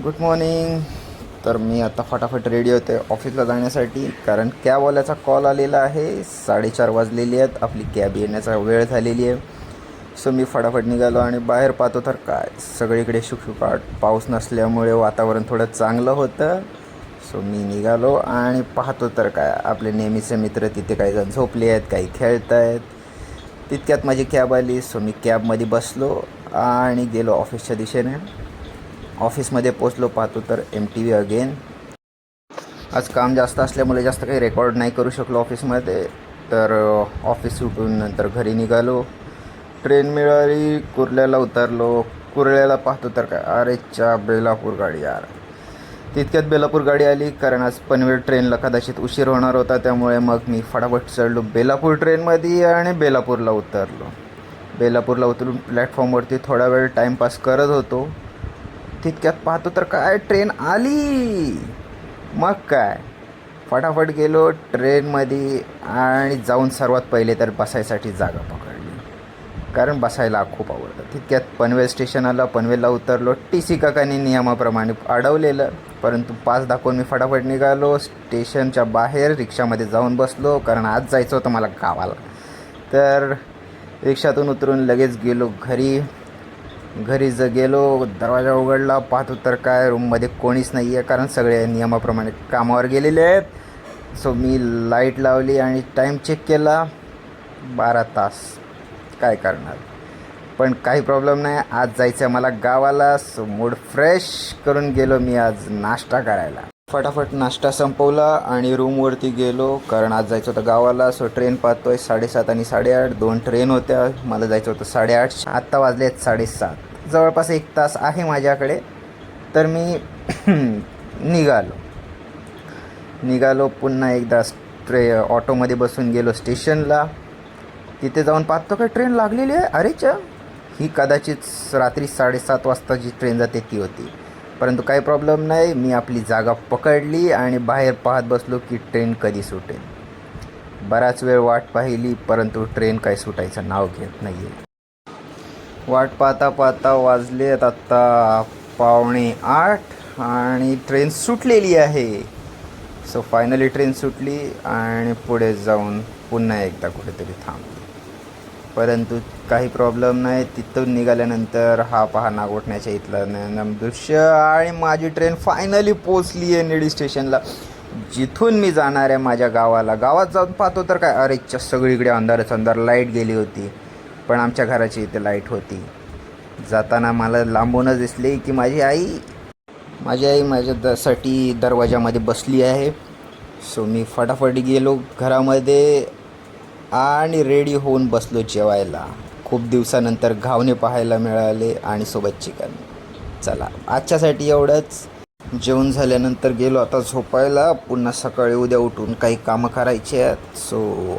Good morning. तर मी आता फटाफट रेडी होते ऑफिसला जाण्यासाठी, कारण कॅबवाल्याचा कॉल आलेला आहे. 4:30 वाजलेली आहेत, आपली कॅब येण्याचा वेळ झालेली आहे. सो मी फटाफट निघालो आणि बाहेर पाहतो तर काय सगळीकडे शुकशुकाट, पाऊस नसल्यामुळे वातावरण थोडं चांगलं होतं. सो मी निघालो आणि पाहतो तर काय आपले नेहमीचे मित्र तिथे काही जण झोपले आहेत, काही खेळत आहेत. तितक्यात माझी कॅब आली. सो मी कॅबमध्ये बसलो आणि गेलो ऑफिसच्या दिशेने. ऑफिसमध्ये पोचलो, पाहतो तर MTV अगेन. आज काम जास्त असल्यामुळे जास्त काही रेकॉर्ड नाही करू शकलो ऑफिसमध्ये. तर ऑफिस सुटून नंतर घरी निघालो. ट्रेन मिळाली, कुर्ल्याला उतरलो. कुर्ल्याला पाहतो तर काय अरेच्या बेलापूर गाडी यार. तितक्यात बेलापूर गाडी आली, कारण आज पनवेल ट्रेनला कदाचित उशीर होणार होता. त्यामुळे मग मी फटाफट चढलो बेलापूर ट्रेनमध्ये आणि बेलापूरला उतरलो. बेलापूरला उतरून प्लॅटफॉर्मवरती थोडा वेळ टाईमपास करत होतो. तितक्यात पाहतो तर काय ट्रेन आली. मग काय फटाफट गेलो ट्रेनमध्ये आणि जाऊन सर्वात पहिले तर बसायसाठी जागा पकडली, कारण बसायला खूप आवडतं. तितक्यात पनवेल स्टेशन आलं. पनवेलला उतरलो. TC काकांनी नियमाप्रमाणे अडवलेलं, परंतु पास दाखवून मी फटाफट निघालो. स्टेशनच्या बाहेर रिक्षामध्ये जाऊन बसलो, कारण आज जायचं होतं मला गावाला. तर रिक्षातून उतरून लगेच गेलो घरी. घरी गेलो, दरवाजा उघडला, पाहतो तर काय रूममध्ये कोणीच नाही आहे, कारण सगळे नियमाप्रमाणे कामावर गेलेले आहेत. सो मी लाईट लावली आणि टाईम चेक केला. 12 तास. काय करणार, पण काही प्रॉब्लेम नाही. आज जायचं आहे मला गावाला. सो मूड फ्रेश करून गेलो मी आज नाश्ता करायला. फटाफट नाश्ता संपवला आणि रूमवरती गेलो, कारण आज जायचं होतं गावाला. सो ट्रेन पाहतोय 7:30 आणि 8:30, 2 ट्रेन होत्या. मला जायचं होतं 8:30. आत्ता वाजले आहेत 7:30. जवळपास 1 तास आहे माझ्याकडे. तर मी निघालो पुन्हा एकदा ऑटोमध्ये बसून गेलो स्टेशनला. तिथे जाऊन पाहतो काय ट्रेन लागलेली आहे. अरेच्या, ही कदाचित रात्री 7:30 वाजता जी ट्रेन जाते ती होती. परंतु काही प्रॉब्लेम नाही, मी आपली जागा पकडली आणि बाहेर पाहत बसलो की ट्रेन कधी सुटेल. बराच वेळ वाट पाहिली, परंतु ट्रेन काही सुटायचं नाव घेत नाही आहे. वाट पाहता पाहता वाजलेत आत्ता 7:45 आणि ट्रेन सुटलेली आहे. सो फायनली ट्रेन सुटली आणि पुढे जाऊन पुन्हा एकदा कुठेतरी थांबली. परंतु काही प्रॉब्लेम नाही. तिथून निघाल्यानंतर हा पहा नागोठण्याच्या इथलं दृश्य आणि माझी ट्रेन फायनली पोचली आहे निडी स्टेशनला, जिथून मी जाणार आहे माझ्या गावाला. गावात जाऊन पाहतो तर काय अरेच्या, सगळीकडे अंधारच अंधार. लाईट गेली होती, पण आमच्या घराची इथे लाईट होती. जाताना मला लांबूनच दिसली की माझी आई माझ्यासाठी दरवाजामध्ये बसली आहे. सो मी फटाफट गेलो घरामध्ये आणि रेडी होऊन बसलो जेवायला. खूप दिवसानंतर घावणे पाहायला मिळाले आणि सोबत चिकन. चला, आजच्यासाठी एवढंच. जेवण झाल्यानंतर गेलो आता झोपायला. पुन्हा सकाळी उद्या उठून काही कामं करायची आहेत. सो